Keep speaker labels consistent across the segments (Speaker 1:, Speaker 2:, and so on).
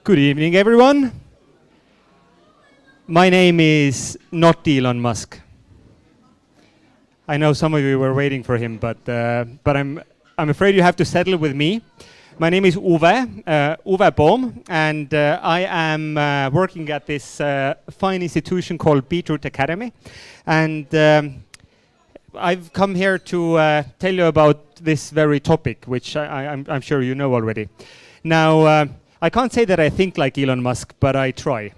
Speaker 1: Good evening, everyone. My name is not Ілон Маска. I know some of you were waiting for him, but I'm afraid you have to settle with me. My name is Уве Поом, and I am working at this fine institution called Beetroot Academy. And I've come here to tell you about this very topic, which I'm sure you know already. Now, I can't say that I think like Elon Musk, but I try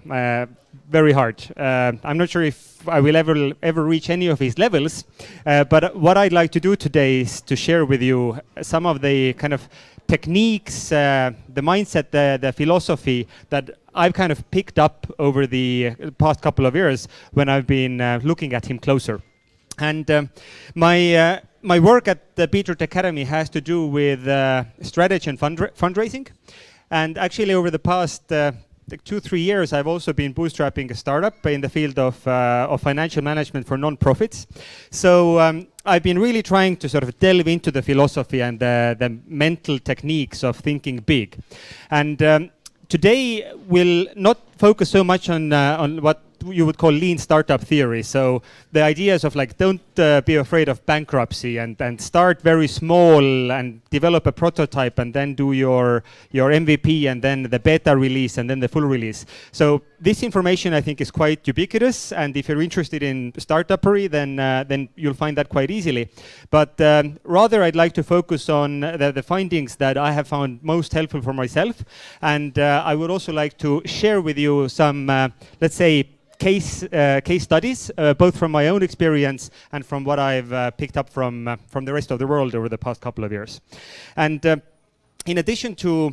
Speaker 1: very hard. I'm not sure if I will ever reach any of his levels, but what I'd like to do today is to share with you some of the kind of techniques, the mindset, the philosophy that I've kind of picked up over the past couple of years when I've been looking at him closer. And my work at the Beetroot Academy has to do with strategy and fundraising. And actually, over the past 2-3 years, I've also been bootstrapping a startup in the field of financial management for non-profits. So I've been really trying to sort of delve into the philosophy and the mental techniques of thinking big. And today, we'll not focus so much on what you would call lean startup theory. So the ideas of like, don't be afraid of bankruptcy and start very small and develop a prototype and then do your MVP and then the beta release and then the full release. So this information I think is quite ubiquitous, and if you're interested in startupery, then you'll find that quite easily. But rather I'd like to focus on the findings that I have found most helpful for myself, and I would also like to share with you some, let's say, case studies, both from my own experience and from what I've picked up from the rest of the world over the past couple of years. And in addition to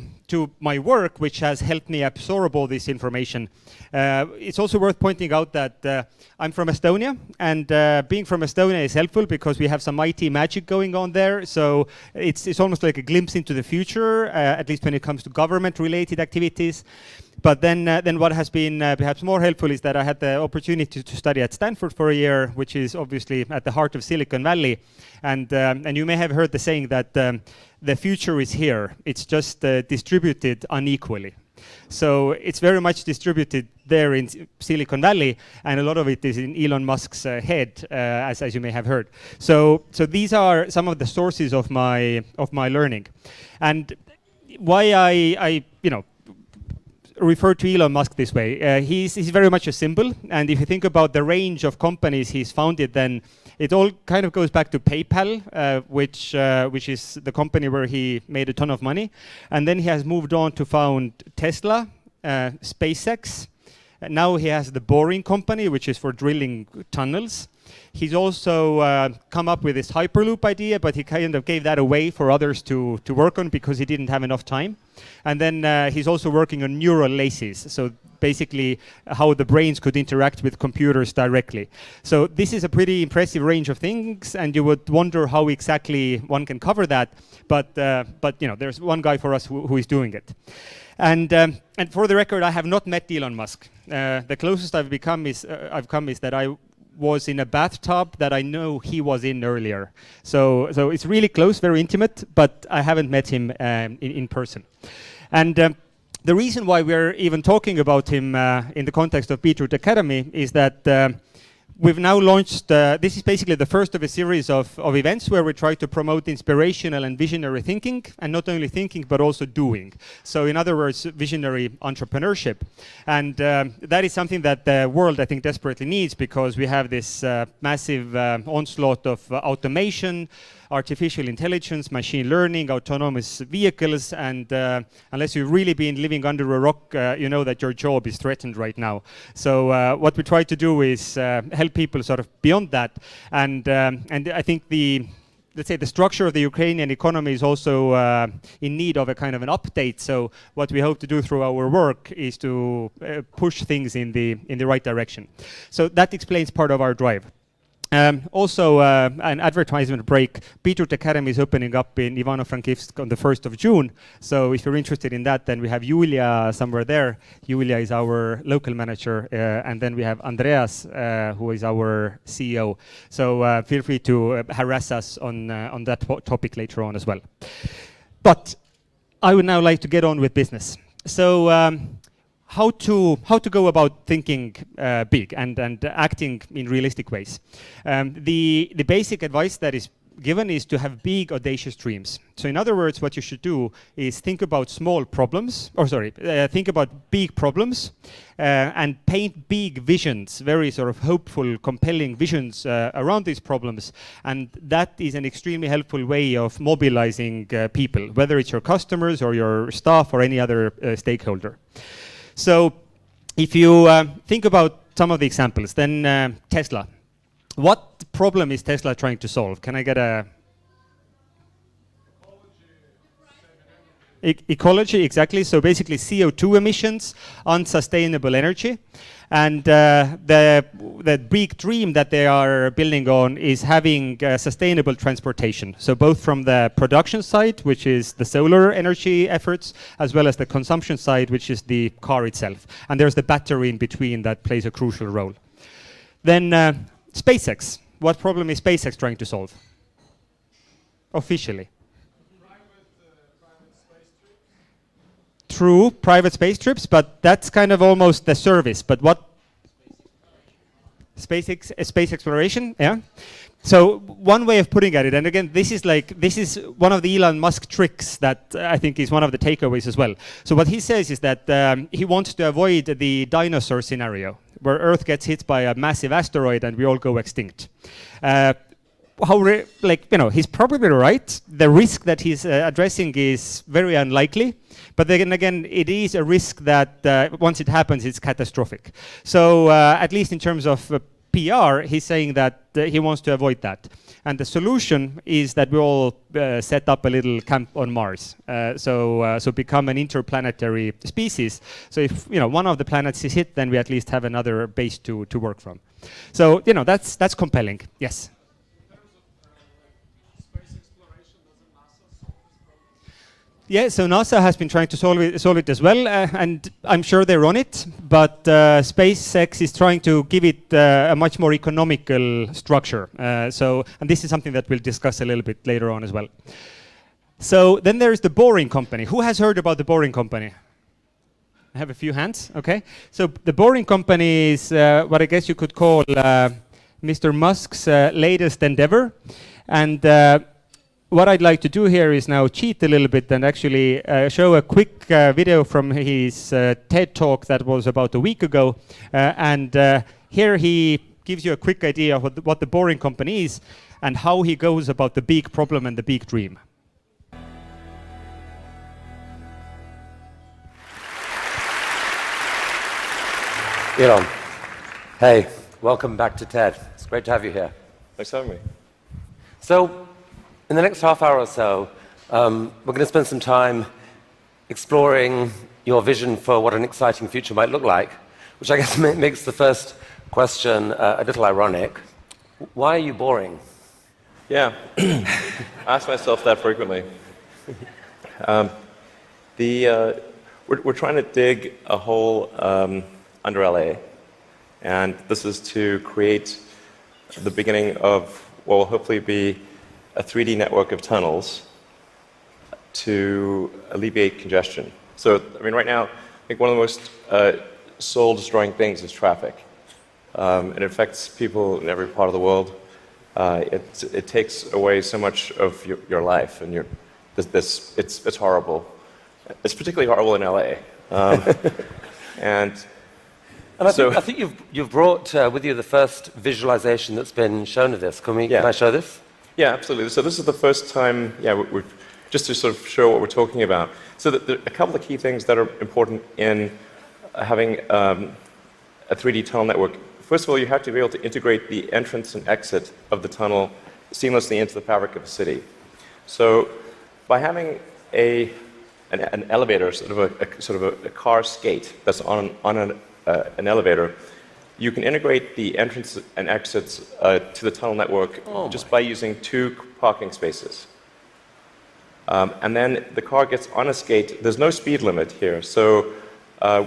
Speaker 1: my work, which has helped me absorb all this information, it's also worth pointing out that I'm from Estonia, and being from Estonia is helpful because we have some IT magic going on there. So it's almost like a glimpse into the future, at least when it comes to government-related activities. But then what has been perhaps more helpful is that I had the opportunity to study at Stanford for a year, which is obviously at the heart of Silicon Valley. And you may have heard the saying that the future is here. It's just distributed unequally. So it's very much distributed there in Silicon Valley, and a lot of it is in Elon Musk's head, as you may have heard. So these are some of the sources of my learning, and why I refer to Elon Musk this way. He's very much a symbol, and if you think about the range of companies he's founded, then it all kind of goes back to PayPal, which is the company where he made a ton of money. And then he has moved on to found Tesla, SpaceX. Now he has the Boring Company, which is for drilling tunnels. He's also come up with this Hyperloop idea, but he kind of gave that away for others to work on because he didn't have enough time. And then he's also working on neural laces, so basically how the brains could interact with computers directly. So this is a pretty impressive range of things, and you would wonder how exactly one can cover that. But there's one guy for us who is doing it. And for the record, I have not met Elon Musk. The closest I've come is that I was in a bathtub that I know he was in earlier. So it's really close, very intimate, but I haven't met him in person. And the reason why we're even talking about him in the context of Beetroot Academy is that we've now launched, this is basically the first of a series of events where we try to promote inspirational and visionary thinking, and not only thinking, but also doing. So in other words, visionary entrepreneurship. And that is something that the world, I think, desperately needs, because we have this massive onslaught of automation, artificial intelligence, machine learning, autonomous vehicles, and unless you've really been living under a rock, you know that your job is threatened right now. So what we try to do is help people sort of beyond that, and I think let's say the structure of the Ukrainian economy is also in need of a kind of an update. So what we hope to do through our work is to push things in the right direction. So that explains part of our drive. Also, an advertisement break. Beetroot Academy is opening up in Ivano-Frankivsk on the 1st of June. So if you're interested in that, then we have Julia somewhere there. Julia is our local manager. And then we have Andreas, who is our CEO. So feel free to harass us on that topic later on as well. But I would now like to get on with business. So how to go about thinking big and acting in realistic ways. The basic advice that is given is to have big, audacious dreams. So in other words, what you should do is think about small problems, think about big problems and paint big visions, very sort of hopeful, compelling visions around these problems. And that is an extremely helpful way of mobilizing people, whether it's your customers or your staff or any other stakeholder. So if you think about some of the examples, then Tesla. What problem is Tesla trying to solve? Can I get a... Ecology, exactly. So basically CO2 emissions, unsustainable energy. And the big dream that they are building on is having sustainable transportation. So both from the production side, which is the solar energy efforts, as well as the consumption side, which is the car itself. And there's the battery in between that plays a crucial role. Then SpaceX. What problem is SpaceX trying to solve? Officially. Private space trips. True, private space trips, but that's kind of almost the service. But what? Space exploration, yeah. So one way of putting at it, and again, this is one of the Elon Musk tricks that I think is one of the takeaways as well. So what he says is that he wants to avoid the dinosaur scenario, where Earth gets hit by a massive asteroid and we all go extinct. He's probably right. The risk that he's addressing is very unlikely, but then again, it is a risk that once it happens, it's catastrophic. So at least in terms of PR, he's saying that he wants to avoid that. And the solution is that we all set up a little camp on Mars. So become an interplanetary species. So if one of the planets is hit, then we at least have another base to work from. So that's compelling. Yes. Yeah, so NASA has been trying to solve it as well, and I'm sure they're on it, but SpaceX is trying to give it a much more economical structure. And this is something that we'll discuss a little bit later on as well. So then there's the Boring Company. Who has heard about the Boring Company? I have a few hands, okay. So the Boring Company is what I guess you could call Mr. Musk's latest endeavor. And what I'd like to do here is now cheat a little bit and actually show a quick video from his TED Talk that was about a week ago. Here he gives you a quick idea of what the Boring Company is and how he goes about the big problem and the big dream.
Speaker 2: Ілон, hey, welcome back to TED. It's great to have you here.
Speaker 3: Thanks for having me.
Speaker 2: So, in the next half hour or so, we're going to spend some time exploring your vision for what an exciting future might look like, which I guess makes the first question a little ironic. Why are you boring?
Speaker 3: Yeah, I ask myself that frequently. We're trying to dig a hole under LA, and this is to create the beginning of what will hopefully be a 3D network of tunnels to alleviate congestion. So, I mean, right now, I think one of the most soul-destroying things is traffic. It affects people in every part of the world. It takes away so much of your life, and it's horrible. It's particularly horrible in LA.
Speaker 2: I think you've brought with you the first visualization that's been shown of this. Can I show this?
Speaker 3: Yeah, absolutely. So this is the first time, just to sort of show what we're talking about. So there are a couple of key things that are important in having a 3D tunnel network. First of all, you have to be able to integrate the entrance and exit of the tunnel seamlessly into the fabric of a city. So by having an elevator, sort of a car skate that's on an elevator, you can integrate the entrance and exits to the tunnel network just by using 2 parking spaces. And then the car gets on a skate. There's no speed limit here, so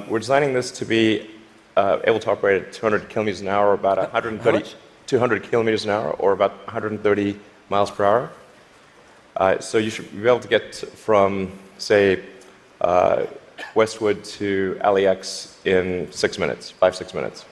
Speaker 3: we're designing this to be able to operate at 200 kilometers an hour, or about 200 kilometers an hour, or about 130 miles per hour. So you should be able to get from, say, Westwood to LAX in 6 minutes, 5-6 minutes.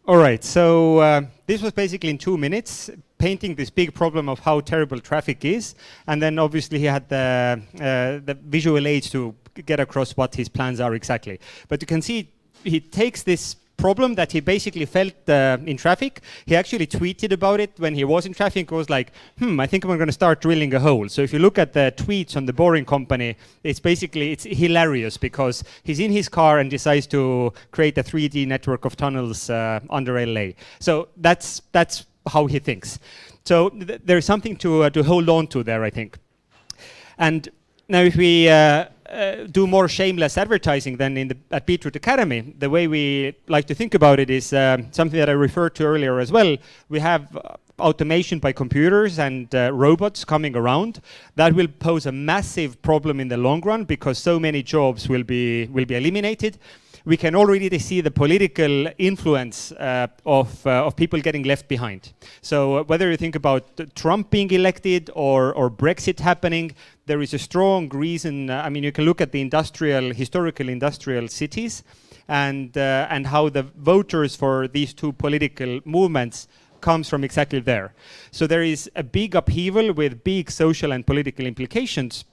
Speaker 1: All right, so this was basically in 2 minutes, painting this big problem of how terrible traffic is, and then obviously he had the visual aids to get across what his plans are exactly. But you can see he takes this problem that he basically felt in traffic. He actually tweeted about it when he was in traffic. He was like, I think I'm going to start drilling a hole. So if you look at the tweets on the Boring Company, it's hilarious because he's in his car and decides to create a 3D network of tunnels under LA. So that's how he thinks. So there's something to hold on to there, I think. And now if we do more shameless advertising than at Beetroot Academy, the way we like to think about it is something that I referred to earlier as well. We have automation by computers and robots coming around. That will pose a massive problem in the long run because so many jobs will be eliminated. We can already see the political influence of people getting left behind. So whether you think about Trump being elected or Brexit happening, there is a strong reason. I mean, you can look at the historical industrial cities and how the voters for these two political movements comes from exactly there. So there is a big upheaval with big social and political implications.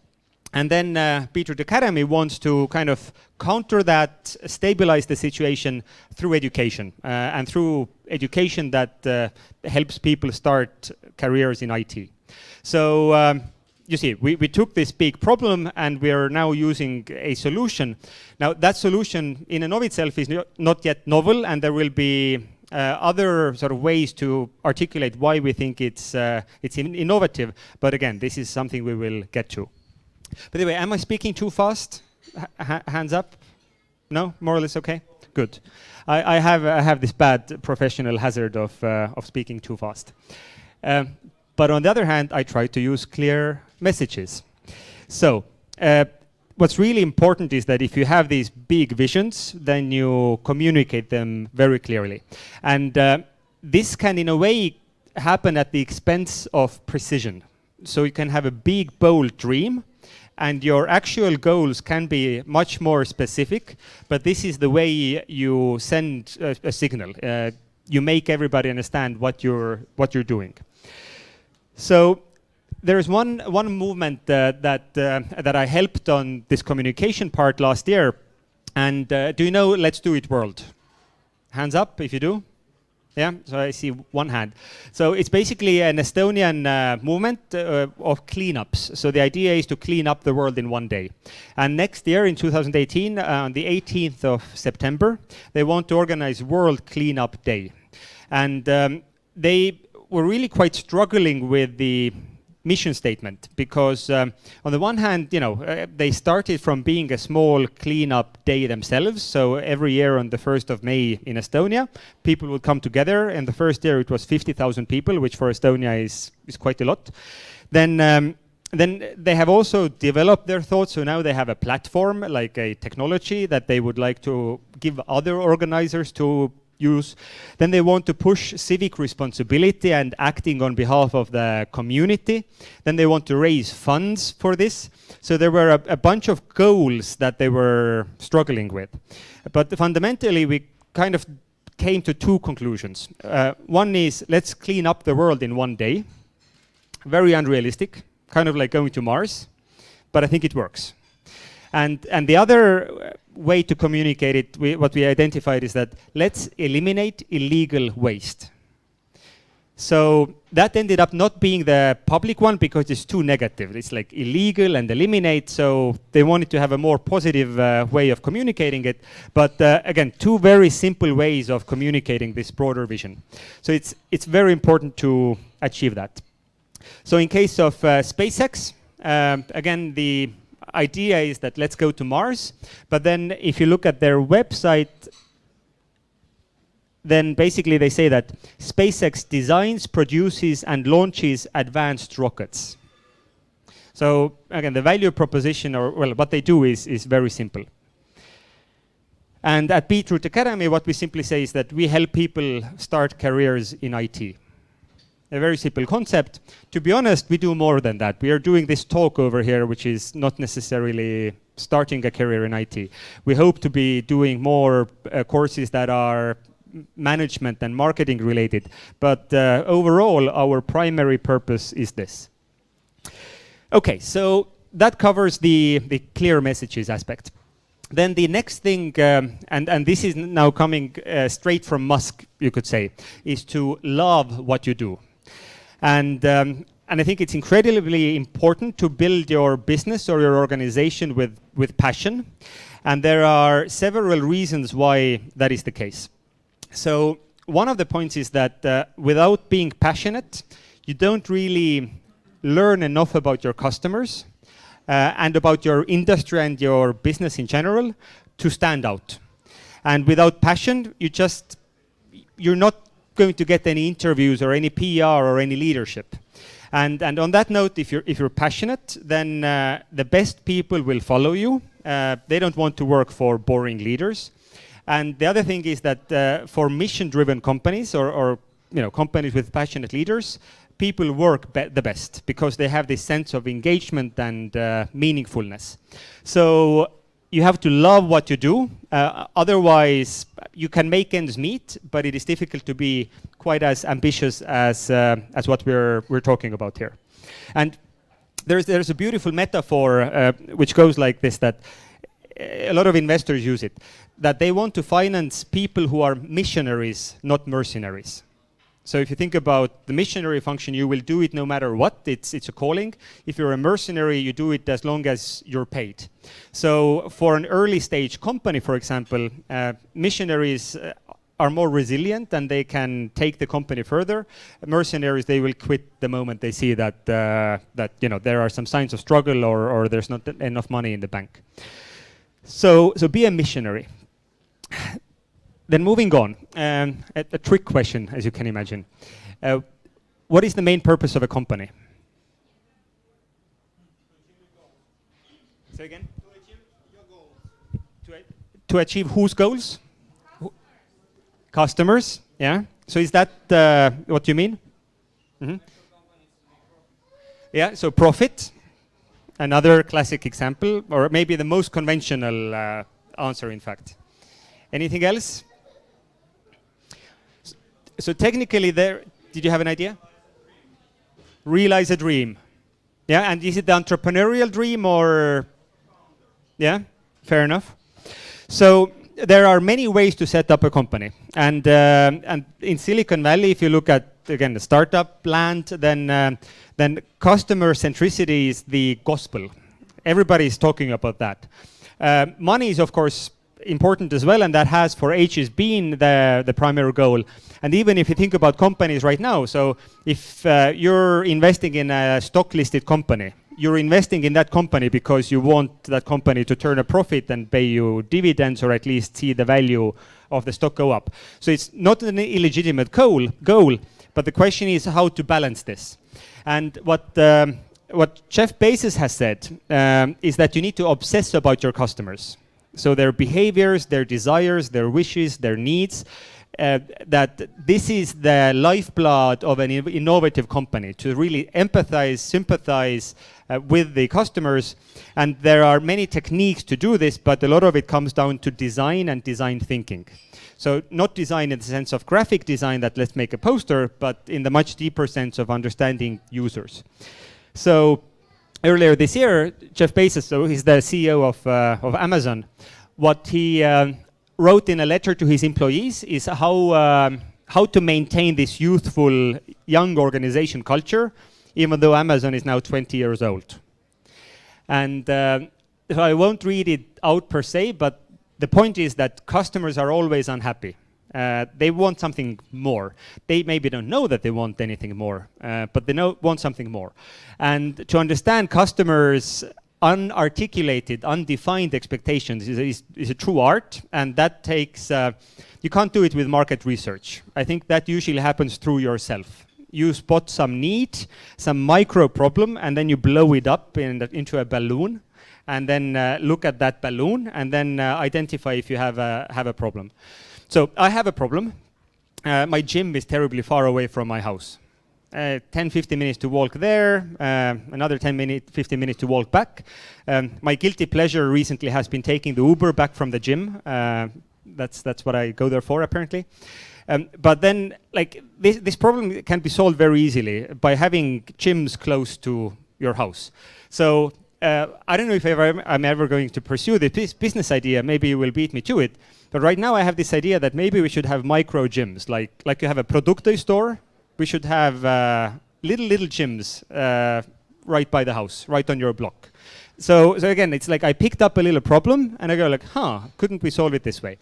Speaker 1: And then Beetroot Academy wants to kind of counter that, stabilize the situation through education, and through education that helps people start careers in IT. So you see, we took this big problem and we are now using a solution. Now that solution in and of itself is not yet novel, and there will be other sort of ways to articulate why we think it's innovative. But again, this is something we will get to. By the way, am I speaking too fast? Hands up? No? More or less okay? Good. I have this bad professional hazard of speaking too fast. But on the other hand, I try to use clear messages. So what's really important is that if you have these big visions, then you communicate them very clearly. And this can, in a way, happen at the expense of precision. So you can have a big, bold dream, and your actual goals can be much more specific, but this is the way you send a signal. You make everybody understand what you're doing. So there's one movement that I helped on this communication part last year, and do you know Let's Do It World? Hands up if you do. Yeah, so I see one hand. So it's basically an Estonian movement of cleanups. So the idea is to clean up the world in one day. And next year, in 2018, on the 18th of September, they want to organize World Cleanup Day. And they were really quite struggling with the mission statement because on the one hand, they started from being a small cleanup day themselves. So every year on the 1st of May in Estonia, people would come together. And the first year it was 50,000 people, which for Estonia is quite a lot. Then they have also developed their thoughts. So now they have a platform, like a technology that they would like to give other organizers to use. Then they want to push civic responsibility and acting on behalf of the community. Then they want to raise funds for this. So there were a bunch of goals that they were struggling with. But fundamentally, we kind of came to two conclusions. One is, let's clean up the world in one day. Very unrealistic, kind of like going to Mars, but I think it works. And the other way to communicate it, what we identified is that let's eliminate illegal waste. So that ended up not being the public one because it's too negative. It's like illegal and eliminate, so they wanted to have a more positive way of communicating it. But again, two very simple ways of communicating this broader vision. So it's very important to achieve that. So in case of SpaceX, again, the idea is that let's go to Mars, but then if you look at their website, then basically they say that SpaceX designs, produces, and launches advanced rockets. So again, the value proposition, or well, what they do is very simple. And at Beetroot Academy, what we simply say is that we help people start careers in IT. a very simple concept. To be honest, we do more than that. We are doing this talk over here, which is not necessarily starting a career in IT. We hope to be doing more courses that are management and marketing related. But overall, our primary purpose is this. Okay, so that covers the clear messages aspect. Then the next thing, and this is now coming straight from Musk, you could say, is to love what you do. And I think it's incredibly important to build your business or your organization with passion. And there are several reasons why that is the case. So one of the points is that without being passionate, you don't really learn enough about your customers and about your industry and your business in general to stand out. And without passion, you're not going to get any interviews or any PR or any leadership. And on that note, if you're passionate, then the best people will follow you. They don't want to work for boring leaders. And the other thing is that for mission-driven companies or companies with passionate leaders, people work the best because they have this sense of engagement and meaningfulness. So you have to love what you do. Otherwise, you can make ends meet, but it is difficult to be quite as ambitious as what we're talking about here. And there's a beautiful metaphor which goes like this, that a lot of investors use it, that they want to finance people who are missionaries, not mercenaries. So if you think about the missionary function, you will do it no matter what. It's a calling. If you're a mercenary, you do it as long as you're paid. So for an early stage company, for example, missionaries are more resilient and they can take the company further. Mercenaries, they will quit the moment they see that there are some signs of struggle or there's not enough money in the bank. So be a missionary. Then moving on, a trick question, as you can imagine. What is the main purpose of a company? Say again? To achieve your goals. To achieve whose goals? Customers, yeah. So is that what you mean? Mm-hmm. Yeah, so profit. Another classic example, or maybe the most conventional answer, in fact. Anything else? So technically did you have an idea? Realize a dream. Yeah, and is it the entrepreneurial dream or? Yeah, fair enough. So there are many ways to set up a company. And in Silicon Valley, if you look at, again, the startup land, then customer centricity is the gospel. Everybody is talking about that. Money is, of course, important as well, and that has for ages been the primary goal. And even if you think about companies right now, so if you're investing in a stock-listed company, you're investing in that company because you want that company to turn a profit and pay you dividends, or at least see the value of the stock go up. So it's not an illegitimate goal, but the question is how to balance this. And what Jeff Bezos has said is that you need to obsess about your customers. So their behaviors, their desires, their wishes, their needs, that this is the lifeblood of an innovative company, to really empathize, sympathize with the customers. And there are many techniques to do this, but a lot of it comes down to design and design thinking. So not design in the sense of graphic design, that let's make a poster, but in the much deeper sense of understanding users. So earlier this year, Jeff Bezos, so he's the CEO of Amazon, what he wrote in a letter to his employees is how to maintain this youthful, young organization culture, even though Amazon is now 20 years old. And so I won't read it out per se, but the point is that customers are always unhappy. They want something more. They maybe don't know that they want anything more, but they want something more. And to understand customers' unarticulated, undefined expectations is a true art, and that takes, you can't do it with market research. I think that usually happens through yourself. You spot some need, some micro problem, and then you blow it up into a balloon, and then look at that balloon, and then identify if you have a problem. So I have a problem. My gym is terribly far away from my house. 10-15 minutes to walk there, another 15 minutes to walk back. My guilty pleasure recently has been taking the Uber back from the gym. That's what I go there for, apparently. But then, like, this problem can be solved very easily by having gyms close to your house. So I don't know if I'm ever going to pursue this business idea. Maybe you will beat me to it. But right now I have this idea that maybe we should have micro gyms, like you have a Produkte store. We should have little gyms right by the house, right on your block. So again, it's like I picked up a little problem and I go like, couldn't we solve it this way?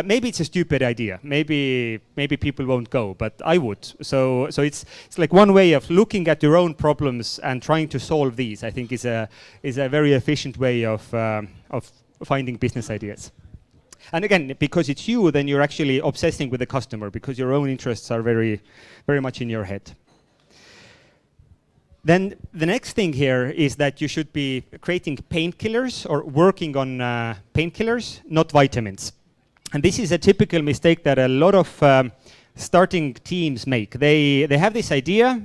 Speaker 1: Maybe it's a stupid idea. Maybe people won't go, but I would. So it's like one way of looking at your own problems and trying to solve these. I think is a very efficient way of finding business ideas. And again, because it's you, then you're actually obsessing with the customer because your own interests are very, very much in your head. Then the next thing here is that you should be creating painkillers or working on painkillers, not vitamins. And this is a typical mistake that a lot of starting teams make. They have this idea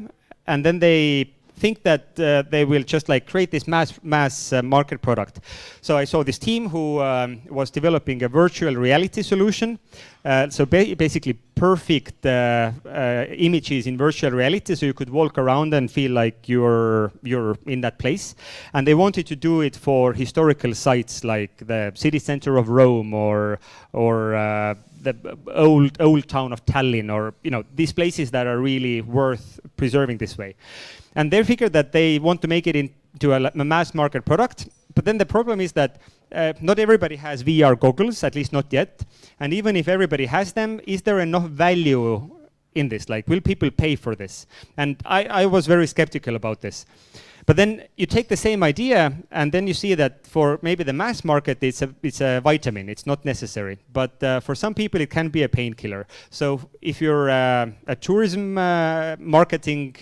Speaker 1: and then they think that they will just like create this mass market product. So I saw this team who was developing a virtual reality solution. So basically perfect images in virtual reality, so you could walk around and feel like you're in that place. And they wanted to do it for historical sites like the city center of Rome or the old town of Tallinn, or these places that are really worth preserving this way. And they figured that they want to make it into a mass market product. But then the problem is that not everybody has VR goggles, at least not yet. And even if everybody has them, is there enough value in this? Like, will people pay for this? And I was very skeptical about this. But then you take the same idea, and then you see that for maybe the mass market, it's a vitamin. It's not necessary. But for some people, it can be a painkiller. So if you're a tourism marketing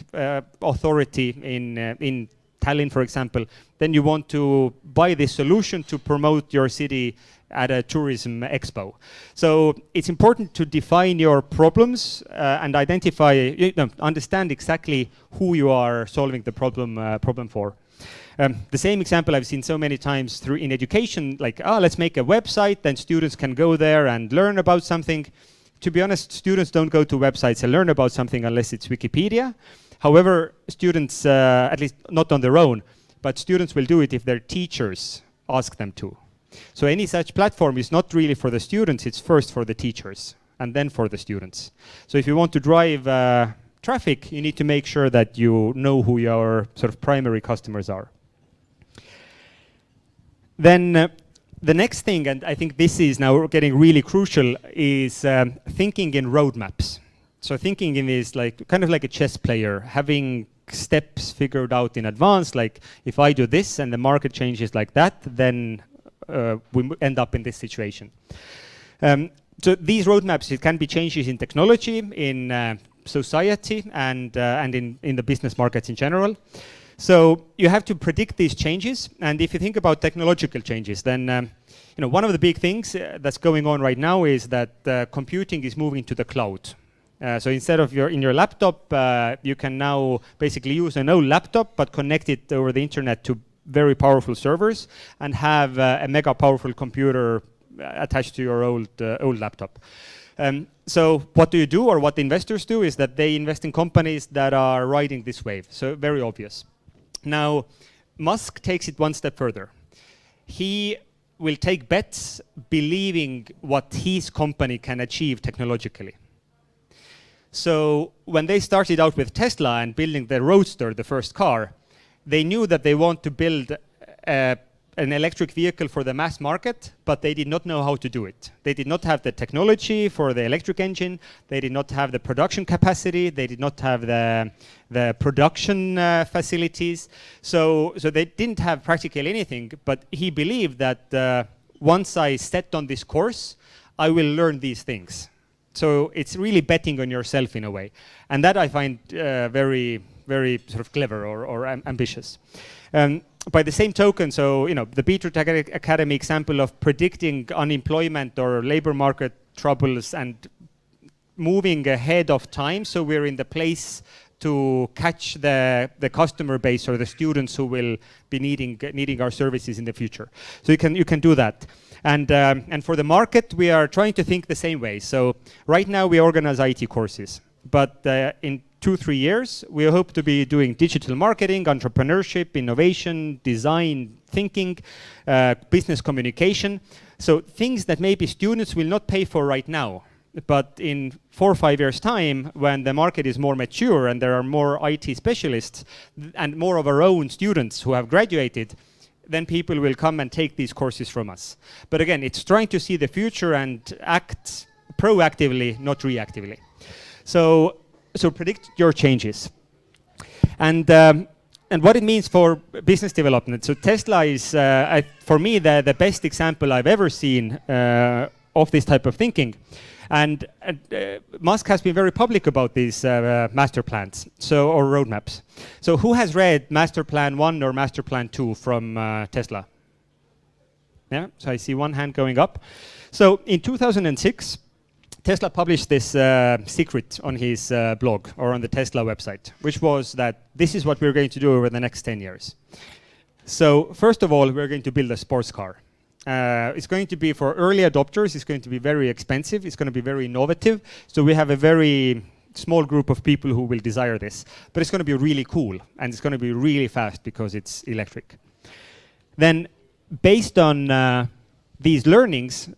Speaker 1: authority in Tallinn, for example, then you want to buy this solution to promote your city at a tourism expo. So it's important to define your problems and identify, understand exactly who you are solving the problem for. The same example I've seen so many times in education, like, let's make a website, then students can go there and learn about something. To be honest, students don't go to websites and learn about something unless it's Wikipedia. However, students, at least not on their own, but students will do it if their teachers ask them to. So any such platform is not really for the students, it's first for the teachers and then for the students. So if you want to drive traffic, you need to make sure that you know who your sort of primary customers are. Then the next thing, and I think this is now getting really crucial, is thinking in roadmaps. So thinking in is like kind of like a chess player, having steps figured out in advance, like if I do this and the market changes like that, then we end up in this situation. So these roadmaps, it can be changes in technology, in society, and in the business markets in general. So you have to predict these changes. And if you think about technological changes, then one of the big things that's going on right now is that computing is moving to the cloud. So instead of in your laptop, you can now basically use an old laptop, but connect it over the internet to very powerful servers and have a mega powerful computer attached to your old laptop. So what do you do, or what the investors do, is that they invest in companies that are riding this wave. So very obvious. Now, Musk takes it one step further. He will take bets believing what his company can achieve technologically. So when they started out with Tesla and building the Roadster, the first car, they knew that they want to build an electric vehicle for the mass market, but they did not know how to do it. They did not have the technology for the electric engine. They did not have the production capacity. They did not have the production facilities. So they didn't have practically anything, but he believed that once I set on this course, I will learn these things. So it's really betting on yourself in a way. And that I find very, very sort of clever or ambitious. By the same token, so the Beetroot Academy example of predicting unemployment or labor market troubles and moving ahead of time, so we're in the place to catch the customer base or the students who will be needing our services in the future. So you can do that. And for the market, we are trying to think the same way. So right now we organize IT courses, but in 2-3 years, we hope to be doing digital marketing, entrepreneurship, innovation, design, thinking, business communication. So things that maybe students will not pay for right now. But in 4 or 5 years' time, when the market is more mature and there are more IT specialists and more of our own students who have graduated, then people will come and take these courses from us. But again, it's trying to see the future and act proactively, not reactively. So predict your changes. And what it means for business development. So Tesla is, for me, the best example I've ever seen of this type of thinking. And Musk has been very public about these master plans, or roadmaps. So who has read Master Plan 1 or Master Plan 2 from Tesla? Yeah, so I see one hand going up. So in 2006, Tesla published this secret on his blog or on the Tesla website, which was that this is what we're going to do over the next 10 years. So first of all, we're going to build a sports car. It's going to be for early adopters. It's going to be very expensive. It's going to be very innovative. So we have a very small group of people who will desire this. But it's going to be really cool, and it's going to be really fast because it's electric. Then, based on these learnings,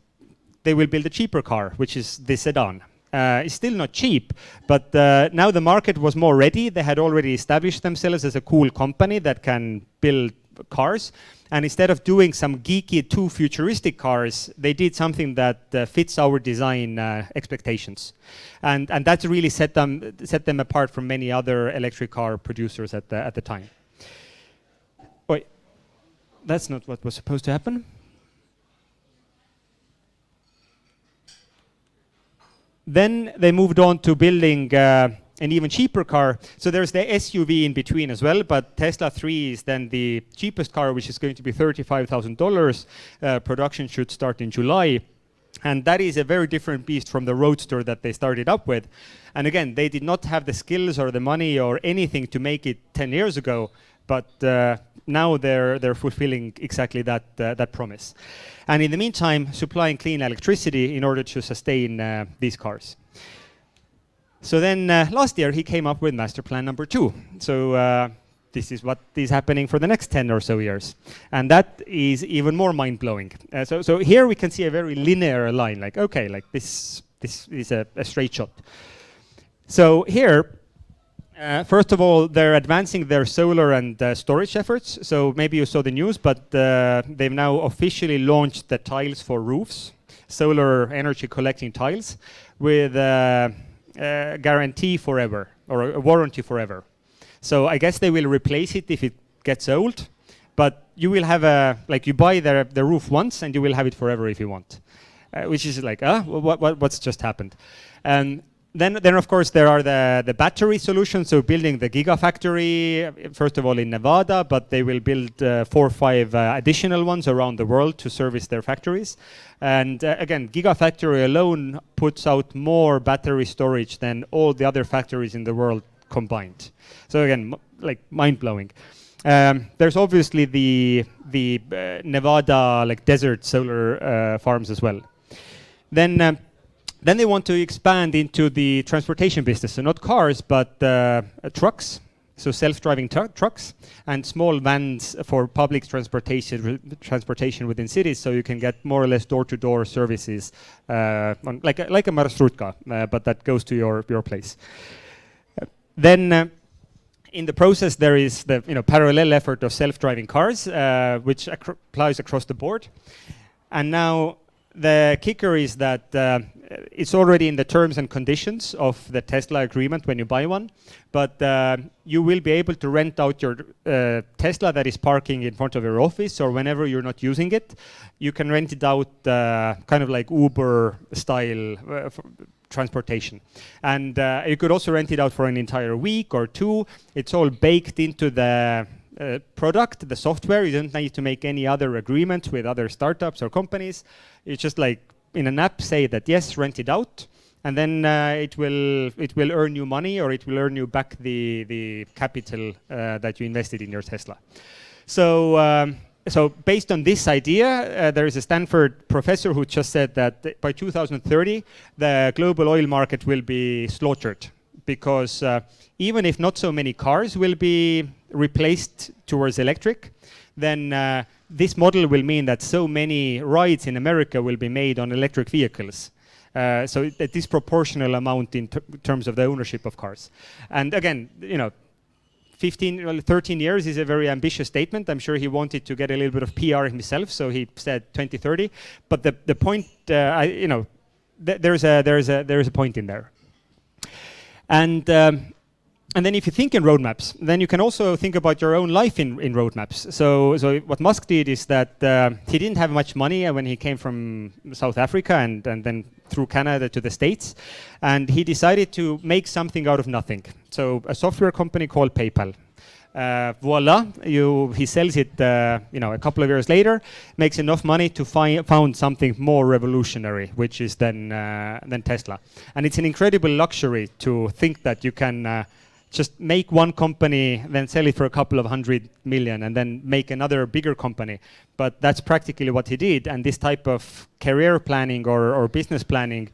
Speaker 1: they will build a cheaper car, which is the sedan. It's still not cheap, but now the market was more ready. They had already established themselves as a cool company that can build cars. And instead of doing some geeky, too futuristic cars, they did something that fits our design expectations. And that really set them apart from many other electric car producers at the time. Wait, that's not what was supposed to happen. Then they moved on to building an even cheaper car. So there's the SUV in between as well, but Tesla 3 is then the cheapest car, which is going to be $35,000. Production should start in July. And that is a very different beast from the Roadster that they started up with. And again, they did not have the skills or the money or anything to make it 10 years ago, but now they're fulfilling exactly that promise. And in the meantime, supplying clean electricity in order to sustain these cars. So then last year he came up with master plan number 2. So this is what is happening for the next 10 or so years. And that is even more mind-blowing. So here we can see a very linear line, like, okay, like this is a straight shot. So here, first of all, they're advancing their solar and storage efforts. So maybe you saw the news, but they've now officially launched the tiles for roofs, solar energy collecting tiles, with guarantee forever, or a warranty forever. So I guess they will replace it if it gets old, but you will have you buy the roof once and you will have it forever if you want, which is like, what's just happened? Then of course there are the battery solutions, so building the gigafactory, first of all in Nevada, but they will build 4 or 5 additional ones around the world to service their factories. And again, gigafactory alone puts out more battery storage than all the other factories in the world combined. So again, like mind-blowing. There's obviously the Nevada like desert solar farms as well. Then they want to expand into the transportation business, so not cars, but trucks, so self-driving trucks, and small vans for public transportation within cities, so you can get more or less door-to-door services, like a marshrutka, but that goes to your place. Then in the process, there is the parallel effort of self-driving cars, which applies across the board. And now the kicker is that it's already in the terms and conditions of the Tesla agreement when you buy one, but you will be able to rent out your Tesla that is parking in front of your office, or whenever you're not using it, you can rent it out kind of like Uber style transportation. And you could also rent it out for an entire week or 2. It's all baked into the product, the software. You don't need to make any other agreements with other startups or companies. It's just like in an app say that yes, rent it out, and then it will earn you money, or it will earn you back the capital that you invested in your Tesla. So based on this idea, there is a Stanford professor who just said that by 2030, the global oil market will be slaughtered, because even if not so many cars will be replaced towards electric, then this model will mean that so many rides in America will be made on electric vehicles. So a disproportional amount in terms of the ownership of cars. And again, 13 years is a very ambitious statement. I'm sure he wanted to get a little bit of PR himself, so he said 2030. But the point, there's a point in there. And then if you think in roadmaps, then you can also think about your own life in roadmaps. So what Musk did is that he didn't have much money when he came from South Africa and then through Canada to the States. And he decided to make something out of nothing. So a software company called PayPal. Voila, he sells it a couple of years later, makes enough money to found something more revolutionary, which is then Tesla. And it's an incredible luxury to think that you can just make one company, then sell it for a couple of $100 million, and then make another bigger company. But that's practically what he did, and this type of career planning or business planning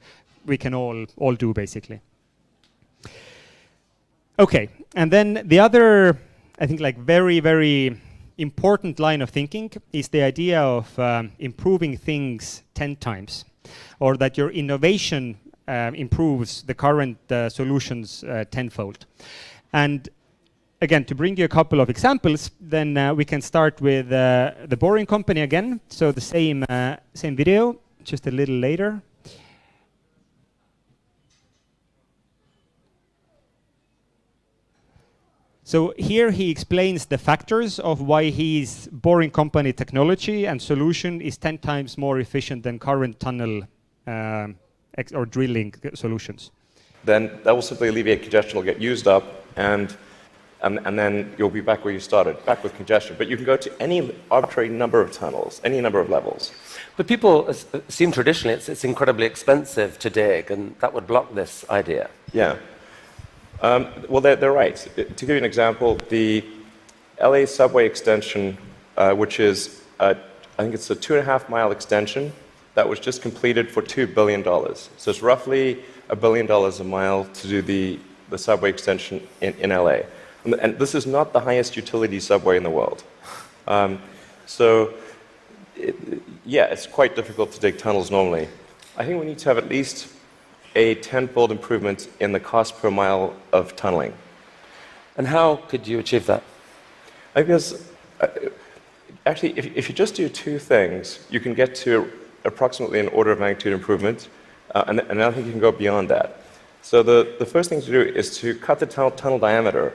Speaker 1: we can all do, basically. Okay, and then the other, I think, very, very important line of thinking is the idea of improving things 10 times, or that your innovation improves the current solutions tenfold. And again, to bring you a couple of examples, then we can start with the Boring Company again. So the same video, just a little later. So here he explains the factors of why his Boring Company technology and solution is 10 times more efficient than current tunnel or drilling solutions.
Speaker 3: Then that will simply alleviate congestion, will get used up, and then you'll be back where you started, back with congestion. But you can go to any arbitrary number of tunnels, any number of levels.
Speaker 2: But people assume traditionally it's incredibly expensive to dig, and that would block this idea.
Speaker 3: Yeah. Well, they're right. To give you an example, the LA subway extension, which is, I think it's a 2.5-mile extension that was just completed for $2 billion. So it's roughly $1 billion a mile to do the subway extension in LA. And this is not the highest utility subway in the world. It's quite difficult to dig tunnels normally. I think we need to have at least a tenfold improvement in the cost per mile of tunneling.
Speaker 2: And how could you achieve that?
Speaker 3: I guess, actually, if you just do two things, you can get to approximately an order of magnitude improvement, and I think you can go beyond that. So the first thing to do is to cut the tunnel diameter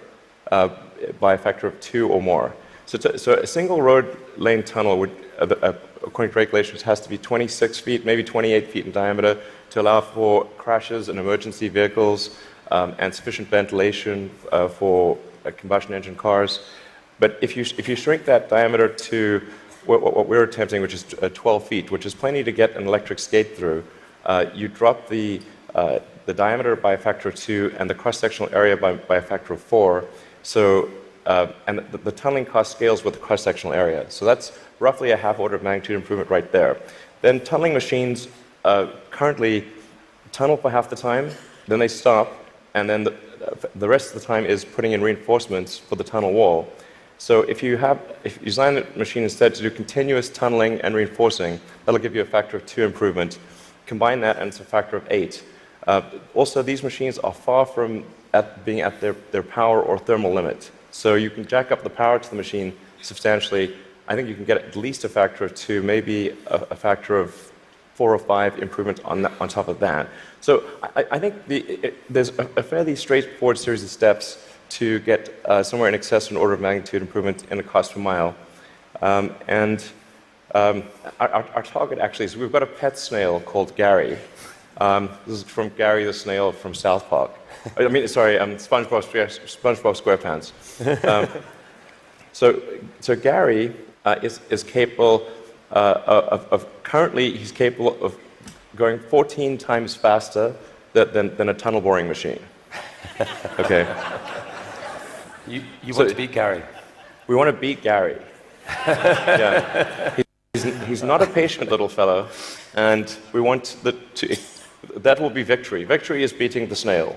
Speaker 3: by a factor of 2 or more. So a single road lane tunnel would, according to regulations, has to be 26 feet, maybe 28 feet in diameter to allow for crashes and emergency vehicles and sufficient ventilation for combustion engine cars. But if you shrink that diameter to what we're attempting, which is 12 feet, which is plenty to get an electric skate through, you drop the diameter by a factor of 2 and the cross-sectional area by a factor of 4. So, and the tunneling cost scales with the cross-sectional area. So that's roughly a half order of magnitude improvement right there. Then tunneling machines currently tunnel for half the time, then they stop, and then the rest of the time is putting in reinforcements for the tunnel wall. So if you design the machine instead to do continuous tunneling and reinforcing, that'll give you a factor of 2 improvement. Combine that and it's a factor of 8. Also, these machines are far from being at their power or thermal limit. So you can jack up the power to the machine substantially. I think you can get at least a factor of 2, maybe a factor of 4 or 5 improvement on top of that. So I think there's a fairly straightforward series of steps to get somewhere in excess of an order of magnitude improvement in the cost per mile. Our target actually is we've got a pet snail called Gary. This is from Gary the snail from South Park. I mean, sorry, SpongeBob SquarePants. So Gary is capable currently he's capable of going 14 times faster than a tunnel boring machine. Okay.
Speaker 2: You want to beat Gary.
Speaker 3: We want to beat Gary. Yeah. He's not a patient little fellow, and we want that will be victory. Victory is beating the snail.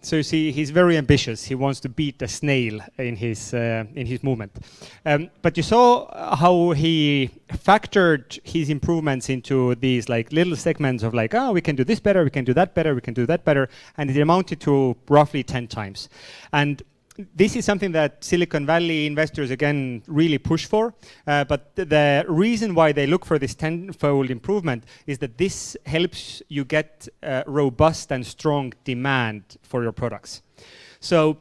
Speaker 1: So you see, he's very ambitious. He wants to beat a snail in his movement. But you saw how he factored his improvements into these like little segments of like, oh, we can do this better, we can do that better, we can do that better, and it amounted to roughly 10 times. And this is something that Silicon Valley investors, again, really push for. But the reason why they look for this tenfold improvement is that this helps you get robust and strong demand for your products. So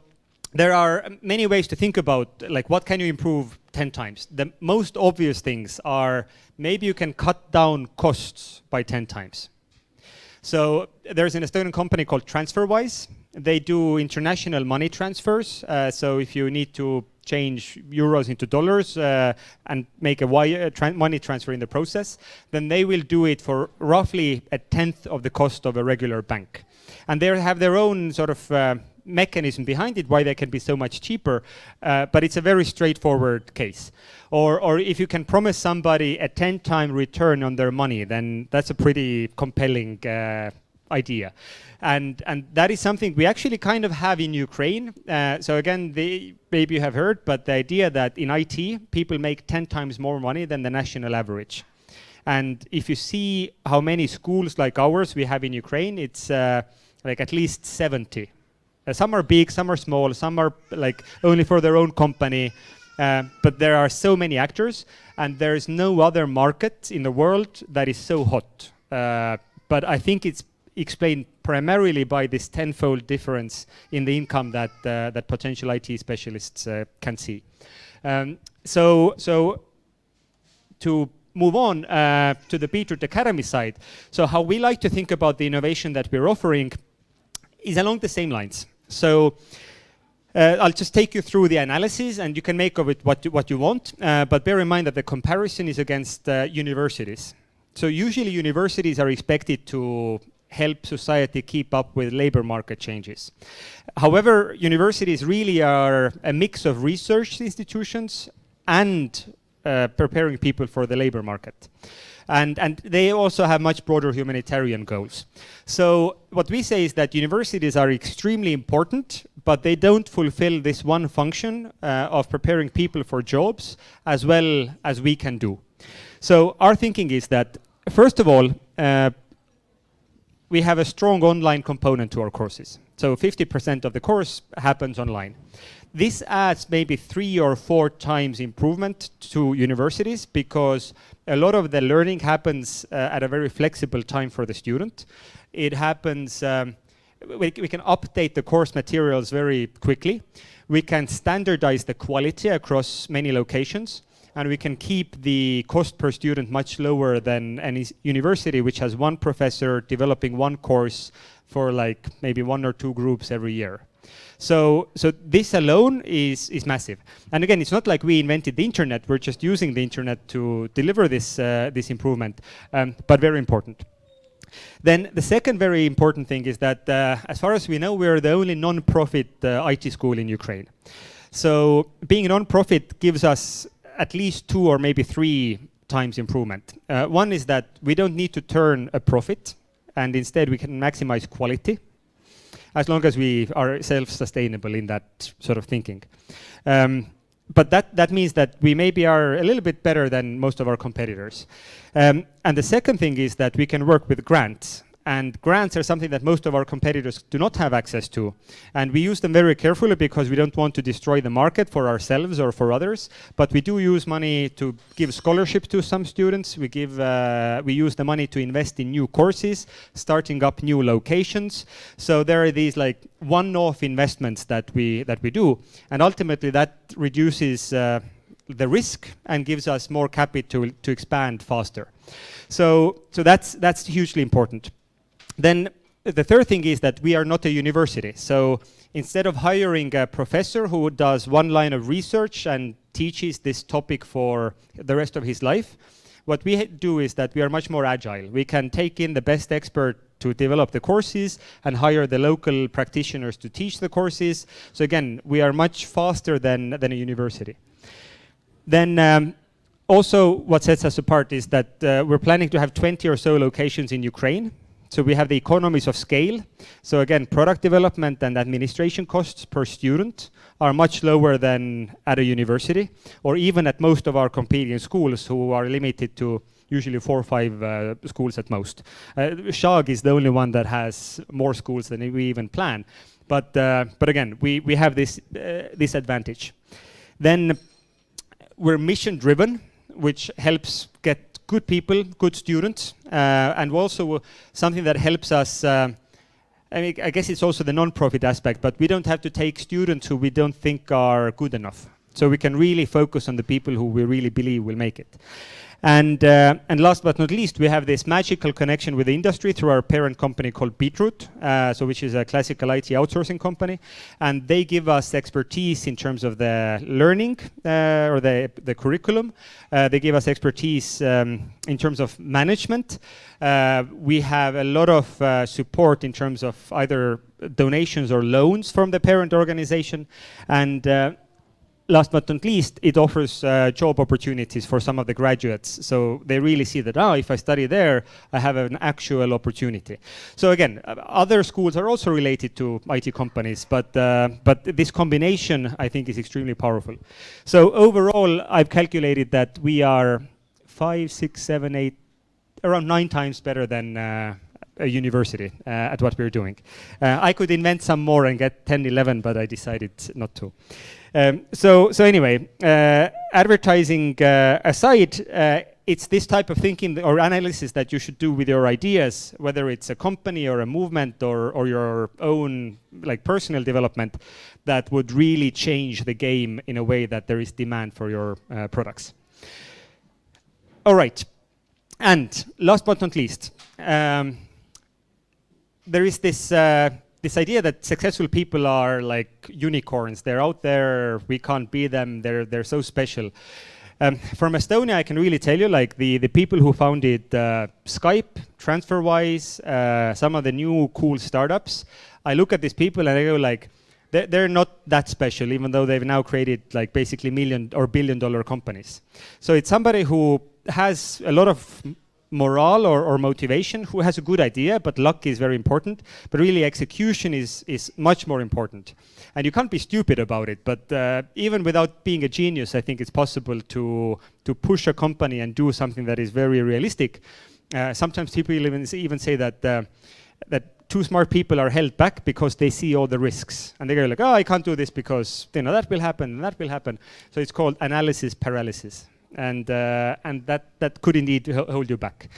Speaker 1: there are many ways to think about, like, what can you improve 10 times? The most obvious things are maybe you can cut down costs by 10 times. So there's an Estonian company called TransferWise. They do international money transfers. So if you need to change euros into dollars and make a money transfer in the process, then they will do it for roughly a tenth of the cost of a regular bank. And they have their own sort of mechanism behind it, why they can be so much cheaper, but it's a very straightforward case. Or if you can promise somebody a 10-time return on their money, then that's a pretty compelling idea. And that is something we actually kind of have in Ukraine. So again, maybe you have heard, but the idea that in IT, people make 10 times more money than the national average. And if you see how many schools like ours we have in Ukraine, it's like at least 70. Some are big, some are small, some are like only for their own company. But there are so many actors, and there is no other market in the world that is so hot. But I think it's explained primarily by this tenfold difference in the income that potential IT specialists can see. So to move on to the Beetroot Academy side, so how we like to think about the innovation that we're offering is along the same lines. So I'll just take you through the analysis, and you can make of it what you want, but bear in mind that the comparison is against universities. So usually universities are expected to help society keep up with labor market changes. However, universities really are a mix of research institutions and preparing people for the labor market. And they also have much broader humanitarian goals. So what we say is that universities are extremely important, but they don't fulfill this one function of preparing people for jobs as well as we can do. So our thinking is that, first of all, we have a strong online component to our courses. So 50% of the course happens online. This adds maybe 3 or 4 times improvement to universities because a lot of the learning happens at a very flexible time for the student. It happens, we can update the course materials very quickly. We can standardize the quality across many locations, and we can keep the cost per student much lower than any university which has one professor developing one course for like maybe 1 or 2 groups every year. So this alone is massive. And again, it's not like we invented the internet, we're just using the internet to deliver this improvement, but very important. Then the second very important thing is that as far as we know, we're the only non-profit IT school in Ukraine. So being a non-profit gives us at least 2 or maybe 3 times improvement. One is that we don't need to turn a profit, and instead we can maximize quality, as long as we are self-sustainable in that sort of thinking. But that means that we maybe are a little bit better than most of our competitors. And the second thing is that we can work with grants. And grants are something that most of our competitors do not have access to. And we use them very carefully because we don't want to destroy the market for ourselves or for others. But we do use money to give scholarships to some students. We use the money to invest in new courses, starting up new locations. So there are these like one-off investments that we do. And ultimately that reduces the risk and gives us more capital to expand faster. So that's hugely important. Then the third thing is that we are not a university. So instead of hiring a professor who does one line of research and teaches this topic for the rest of his life, what we do is that we are much more agile. We can take in the best expert to develop the courses and hire the local practitioners to teach the courses. So again, we are much faster than a university. Then also what sets us apart is that we're planning to have 20 or so locations in Ukraine. So we have the economies of scale. So again, product development and administration costs per student are much lower than at a university, or even at most of our competing schools who are limited to usually 4 or 5 schools at most. Shag is the only one that has more schools than we even plan. But again, we have this advantage. Then we're mission driven, which helps get good people, good students, and also something that helps us, I guess it's also the non-profit aspect, but we don't have to take students who we don't think are good enough. So we can really focus on the people who we really believe will make it. And last but not least, we have this magical connection with the industry through our parent company called Beetroot, which is a classical IT outsourcing company. And they give us expertise in terms of the learning or the curriculum. They give us expertise in terms of management. We have a lot of support in terms of either donations or loans from the parent organization. And last but not least, it offers job opportunities for some of the graduates. So they really see that, if I study there, I have an actual opportunity. So again, other schools are also related to IT companies, but this combination, I think, is extremely powerful. So overall, I've calculated that we are 5, 6, 7, 8, around 9 times better than a university at what we're doing. I could invent some more and get 10, 11, but I decided not to. So anyway, advertising aside, it's this type of thinking or analysis that you should do with your ideas, whether it's a company or a movement or your own personal development, that would really change the game in a way that there is demand for your products. All right, and last but not least, there is this idea that successful people are like unicorns. They're out there, we can't be them, they're so special. From Estonia, I can really tell you, the people who founded Skype, TransferWise, some of the new cool startups, I look at these people and I go they're not that special, even though they've now created basically million or billion-dollar companies. So it's somebody who has a lot of morale or motivation, who has a good idea, but luck is very important. But really execution is much more important. And you can't be stupid about it, but even without being a genius, I think it's possible to push a company and do something that is very realistic. Sometimes people even say that too smart people are held back because they see all the risks. And they go I can't do this because that will happen and that will happen. So it's called analysis paralysis. And that could indeed hold you back.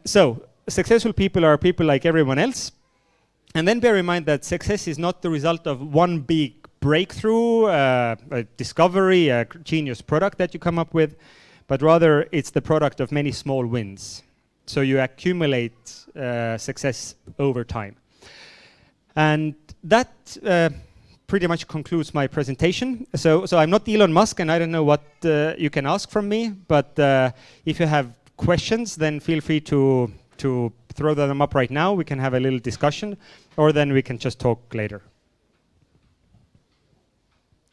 Speaker 1: So successful people are people like everyone else. And then bear in mind that success is not the result of one big breakthrough, a discovery, a genius product that you come up with, but rather it's the product of many small wins. So you accumulate success over time. And that pretty much concludes my presentation. So I'm not Elon Musk, and I don't know what you can ask from me, but if you have questions, then feel free to throw them up right now. We can have a little discussion, or then we can just talk later.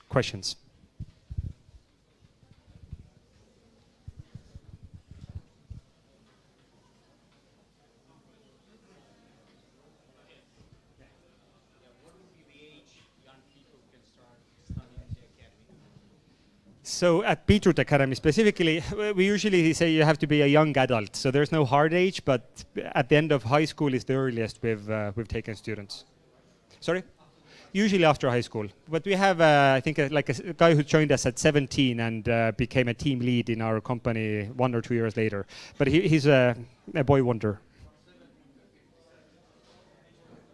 Speaker 1: Questions? So at Beetroot Academy specifically, we usually say you have to be a young adult. So there's no hard age, but at the end of high school is the earliest we've taken students. Sorry? Usually after high school. But we have, I think, a guy who joined us at 17 and became a team lead in our company 1 or 2 years later. But he's a boy wonder.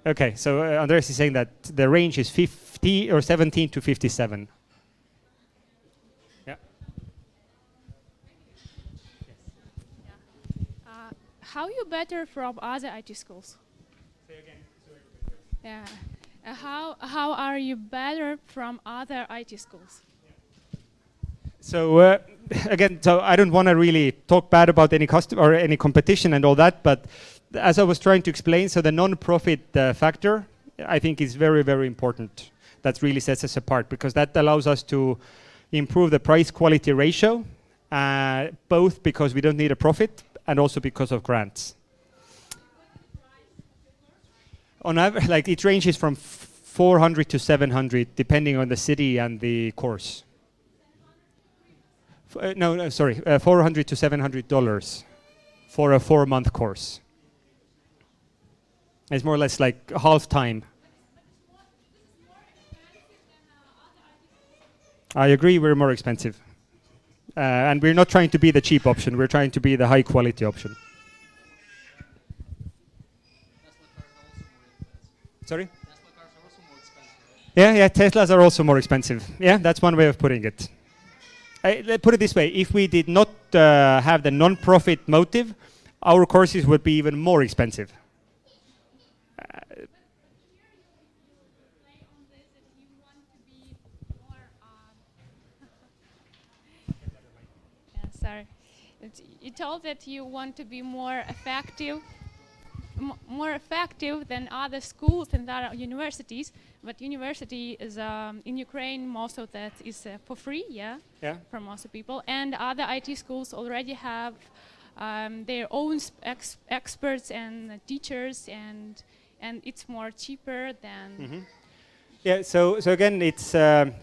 Speaker 1: Okay, so Andreas is saying that the range is 50 or 17 to 57.
Speaker 4: How you better from other IT schools?
Speaker 1: Say again.
Speaker 4: Yeah. How are you better from other IT schools?
Speaker 1: So again, so I don't want to really talk bad about any customer or any competition and all that, but as I was trying to explain, so the non-profit factor, I think is very, very important. That really sets us apart because that allows us to improve the price-quality ratio, both because we don't need a profit and also because of grants. On average, like it ranges from 400 to 700, depending on the city and the course. $400 to $700 for a 4-month course. It's more or less like half time. I agree, we're more expensive. And we're not trying to be the cheap option, we're trying to be the high quality option. Sorry?
Speaker 5: Tesla cars are also more expensive.
Speaker 1: Yeah, Teslas are also more expensive. Yeah, that's one way of putting it. Let's put it this way, if we did not have the non-profit motive, our courses would be even more expensive.
Speaker 4: Sorry. You told that you want to be more effective, more effective than other schools and other universities, but university is in Ukraine, most of that is for free, yeah, for most people, and other IT schools already have their own experts and teachers, and it's more cheaper than.
Speaker 1: Yeah, so again, it's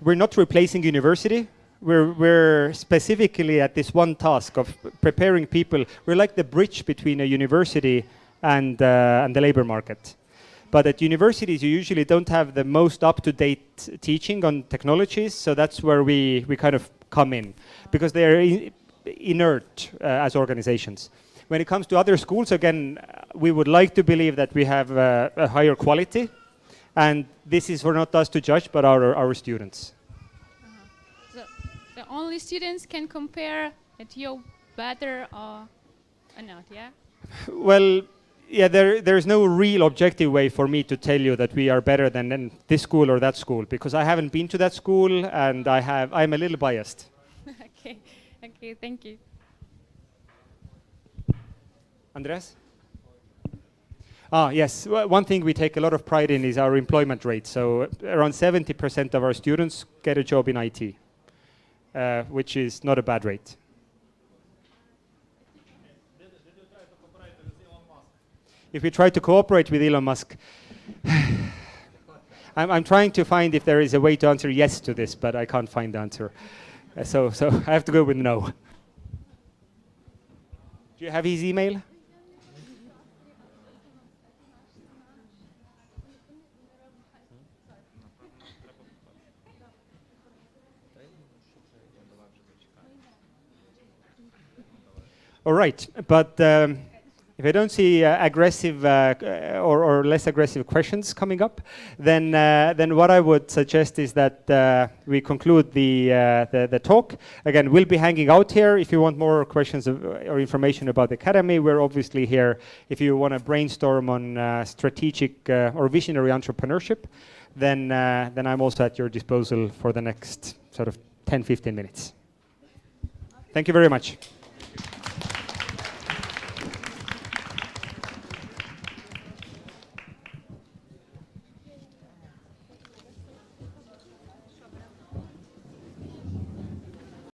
Speaker 1: we're not replacing university. We're specifically at this one task of preparing people. We're like the bridge between a university and the labor market. But at universities, you usually don't have the most up-to-date teaching on technologies, so that's where we kind of come in, because they are inert as organizations. When it comes to other schools, again, we would like to believe that we have a higher quality, and this is for not us to judge, but our students.
Speaker 4: So the only students can compare that you're better or not, yeah?
Speaker 1: Well, yeah, there's no real objective way for me to tell you that we are better than this school or that school, because I haven't been to that school and I'm a little biased.
Speaker 4: Okay, thank you.
Speaker 1: Andreas? Yes, one thing we take a lot of pride in is our employment rate. So around 70% of our students get a job in IT, which is not a bad rate. If we try to cooperate with Elon Musk, I'm trying to find if there is a way to answer yes to this, but I can't find the answer. So I have to go with no. Do you have his email? All right, but if I don't see aggressive or less aggressive questions coming up, then what I would suggest is that we conclude the talk. Again, we'll be hanging out here. If you want more questions or information about the Academy, we're obviously here. If you want to brainstorm on strategic or visionary entrepreneurship, then I'm also at your disposal for the next sort of 10-15 minutes. Thank you very much.